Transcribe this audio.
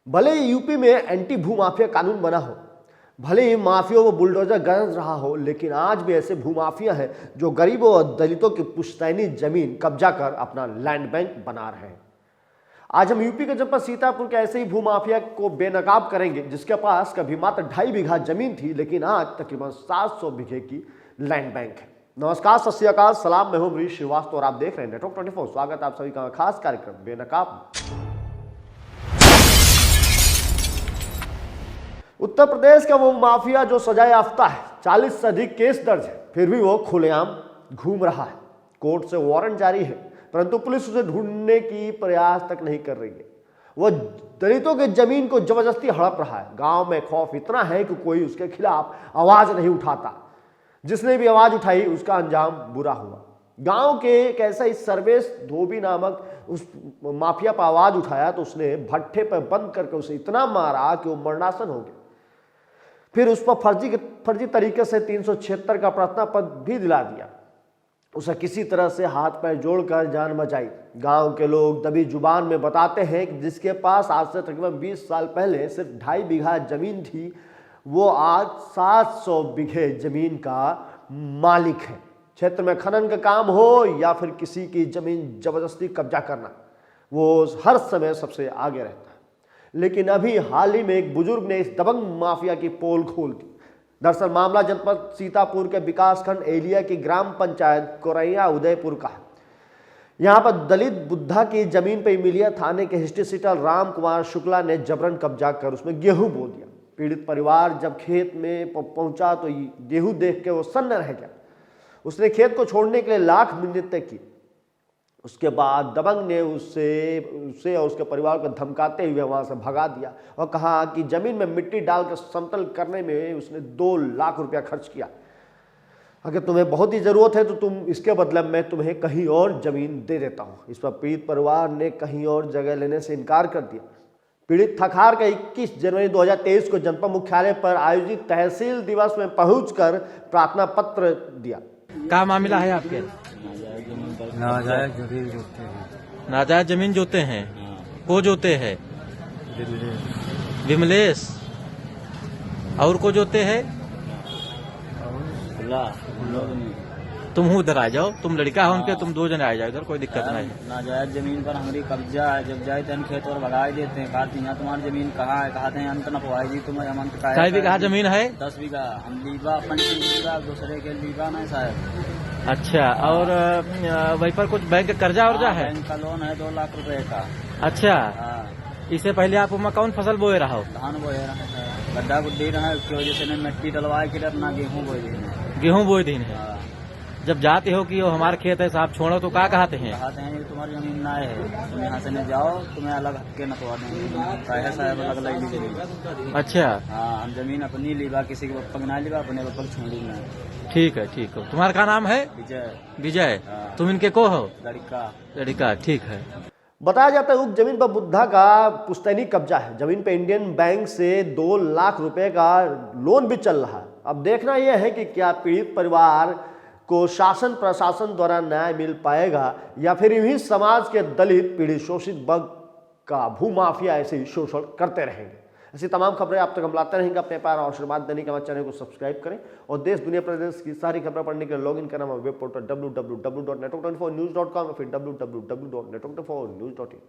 भले ही यूपी में एंटी भू माफिया कानून बना हो, भले ही माफिया व बुलडोजर गरज रहा हो, लेकिन आज भी ऐसे भूमाफिया हैं जो गरीबों और दलितों की पुश्तैनी जमीन कब्जा कर अपना लैंड बैंक बना रहे हैं। आज हम यूपी के जनपद सीतापुर के ऐसे ही भूमाफिया को बेनकाब करेंगे जिसके पास कभी मात्र 2.5 बीघा जमीन थी, लेकिन आज तकरीबन 700 बीघे की लैंड बैंक है। नमस्कार, सत श्री अकाल, सलाम। मैं हूं अमरीश श्रीवास्तव और आप देख रहे हैं नेटवर्क 24। स्वागत है आप सभी का खास कार्यक्रम बेनकाब। उत्तर प्रदेश का वो माफिया जो सजा याफ्ता है, 40 से अधिक केस दर्ज है, फिर भी वो खुलेआम घूम रहा है। कोर्ट से वारंट जारी है, परंतु पुलिस उसे ढूंढने की प्रयास तक नहीं कर रही है। वो दलितों की जमीन को जबरदस्ती हड़प रहा है। गांव में खौफ इतना है कि कोई उसके खिलाफ आवाज नहीं उठाता। जिसने भी आवाज उठाई उसका अंजाम बुरा हुआ। गांव के एक ऐसा ही सर्वेश धोबी नामक उस माफिया पर आवाज उठाया तो उसने भट्ठे पर बंद करके उसे इतना मारा कि वो मरणासन हो गया। फिर उस पर फर्जी तरीके से 376 का प्रार्थना पत्र भी दिला दिया। उसे किसी तरह से हाथ पैर जोड़कर जान बचाई। गांव के लोग दबी जुबान में बताते हैं कि जिसके पास आज से तकरीबन 20 साल पहले सिर्फ 2.5 बीघा जमीन थी, वो आज 700 बीघे जमीन का मालिक है। क्षेत्र में खनन का काम हो या फिर किसी की जमीन जबरदस्ती कब्जा करना, वो हर समय सबसे आगे रहता है। लेकिन अभी हाल ही में एक बुजुर्ग ने इस दबंग माफिया की पोल खोल दी। दरअसल मामला जनपद सीतापुर के विकासखंड एलिया की ग्राम पंचायत कोरैया उदयपुर का है। यहाँ पर दलित बुद्धा की जमीन पर मिलिया थाने के हिस्ट्री सीटर राम कुमार शुक्ला ने जबरन कब्जा कर उसमें गेहूं बो दिया। पीड़ित परिवार जब खेत में पहुंचा तो गेहूं देख के वो सन्न रह गया। उसने खेत को छोड़ने के लिए लाख मिन्नत तय की। उसके बाद दबंग ने उसे और उसके परिवार को धमकाते हुए वहां से भगा दिया और कहा कि जमीन में मिट्टी डालकर समतल करने में उसने 2 लाख रुपया खर्च किया। अगर तुम्हें बहुत ही जरूरत है तो तुम इसके बदले मैं तुम्हें कहीं और जमीन दे देता हूं। इस पर पीड़ित परिवार ने कहीं और जगह लेने से इनकार कर दिया। पीड़ित थकहार का 21 जनवरी 2023 को जनपद मुख्यालय पर आयोजित तहसील दिवस में पहुंचकर प्रार्थना पत्र दिया। क्या मामला है आपके? नाजायज जमीन जोते हैं। को जोते हैं? विमलेश। और को जोते हैं? तुम उधर आ जाओ, तुम लड़का हो उनके, तुम 2 जने आ जाओ इधर, कोई दिक्कत नहीं। नाजायज जमीन पर हमारी कब्जा है। जब जाए तन खेत और भगा देते हैं। कहते हैं तुम्हारी जमीन कहाँ है? कहते हैं अंत न पवाई जी तुम्हें हम अंत का है। 2 बीघा जमीन है? 10 बीघा हम लीबा 5 बीघा दूसरे के लीबा नहीं शायद। अच्छा, और वहीं पर कुछ बैंक का कर्जा वर्जा है? बैंक का लोन है 2 लाख रुपए का। अच्छा, हाँ। इससे पहले आप कौन फसल बोए रहा हो? धान बोए रहे हैं, गड्ढा गुड्डी रहा है, उसकी वजह से मिट्टी डलवाए के अपना गेहूँ बोए देने। गेहूं बोए दिन है। जब जाते हो कि वो हमारा खेत है साहब छोड़ो तो क्या कहते हैं? कहते हैं तुम्हारी जमीन ना है, तुम यहाँ से नहीं जाओ, तुम्हें अलग हक्के न पवा देंगे। साहब अलग अलग ली जमीन। अच्छा। हाँ, हम जमीन अपनी लीबा, किसी के पग ना लीबा, अपने पग छोड़ी ना। ठीक है, ठीक है। तुम्हारा क्या नाम है? विजय। विजय। हाँ। तुम इनके को हो? लड़का। ठीक है। बताया जाता है उक्त जमीन पर बुद्धा का पुश्तैनी कब्जा है। जमीन पर इंडियन बैंक से 2 लाख रुपए का लोन भी चल रहा है। अब देखना यह है कि क्या पीड़ित परिवार को शासन प्रशासन द्वारा न्याय मिल पाएगा या फिर यूं समाज के दलित पीड़ित शोषित वर्ग का भूमाफिया ऐसे ही शोषण करते रहेंगे। ऐसी तमाम खबरें आप तक हम लाते रहेंगे। अपने प्यार और आशीर्वाद देने के हमारे चैनल को सब्सक्राइब करें और देश दुनिया प्रदेश की सारी खबरें पढ़ने के लिए लॉगिन करना हमारे वेब पोर्टल www.network24news.com या फिर www.network24news.in।